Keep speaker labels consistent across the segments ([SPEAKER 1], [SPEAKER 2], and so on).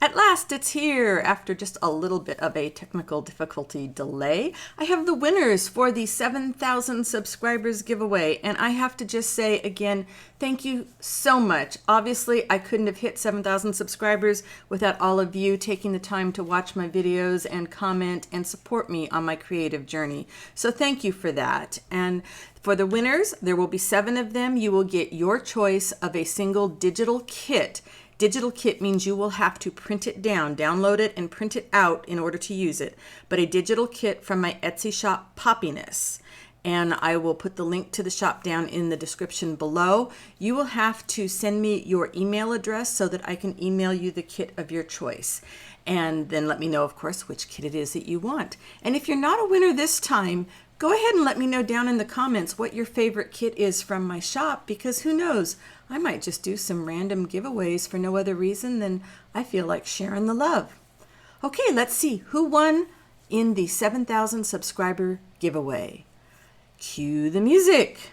[SPEAKER 1] At last, it's here. After just a little bit of a technical difficulty delay, I have the winners for the 7,000 subscribers giveaway. And I have to just say again, thank you so much. Obviously, I couldn't have hit 7,000 subscribers without all of you taking the time to watch my videos and comment and support me on my creative journey. So thank you for that. And for the winners, there will be 7 of them. You will get your choice of a single digital kit. Digital kit means you will have to print it down, download it, and print it out in order to use it. But a digital kit from my Etsy shop, Poppiness. And I will put the link to the shop down in the description below. You will have to send me your email address so that I can email you the kit of your choice. And then let me know, of course, which kit it is that you want. And if you're not a winner this time, go ahead and let me know down in the comments what your favorite kit is from my shop, because who knows, I might just do some random giveaways for no other reason than I feel like sharing the love. Okay, let's see who won in the 7,000 subscriber giveaway. Cue the music.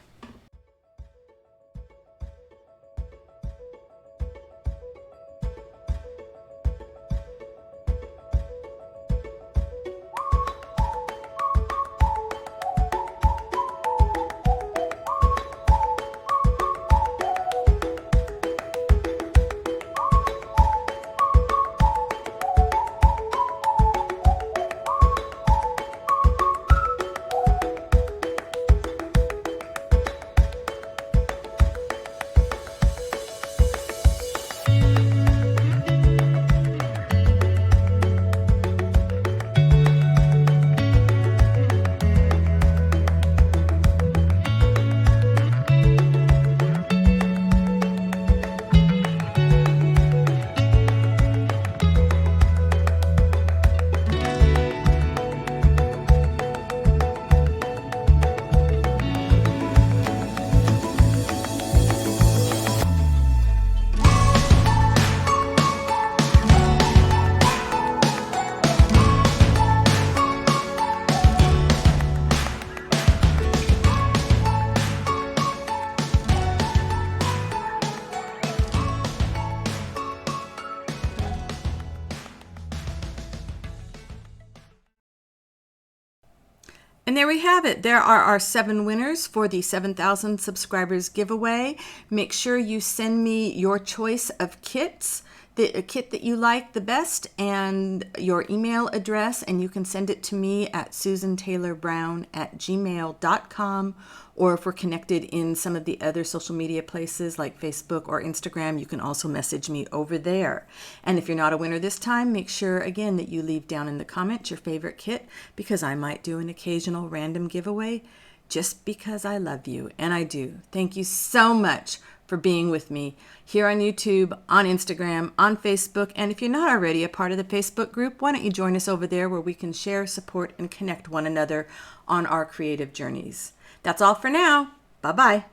[SPEAKER 1] And there we have it. There are our 7 winners for the 7,000 subscribers giveaway. Make sure you send me your choice of kits, the kit that you like the best, and your email address, and you can send it to me at susantaylorbrown@gmail.com, or if we're connected in some of the other social media places like Facebook or Instagram, you can also message me over there. And if you're not a winner this time, make sure again that you leave down in the comments your favorite kit, because I might do an occasional random giveaway just because I love you, and I do. Thank you so much for being with me here on YouTube, on Instagram, on Facebook. And if you're not already a part of the Facebook group, why don't you join us over there where we can share, support, and connect one another on our creative journeys. That's all for now. Bye-bye.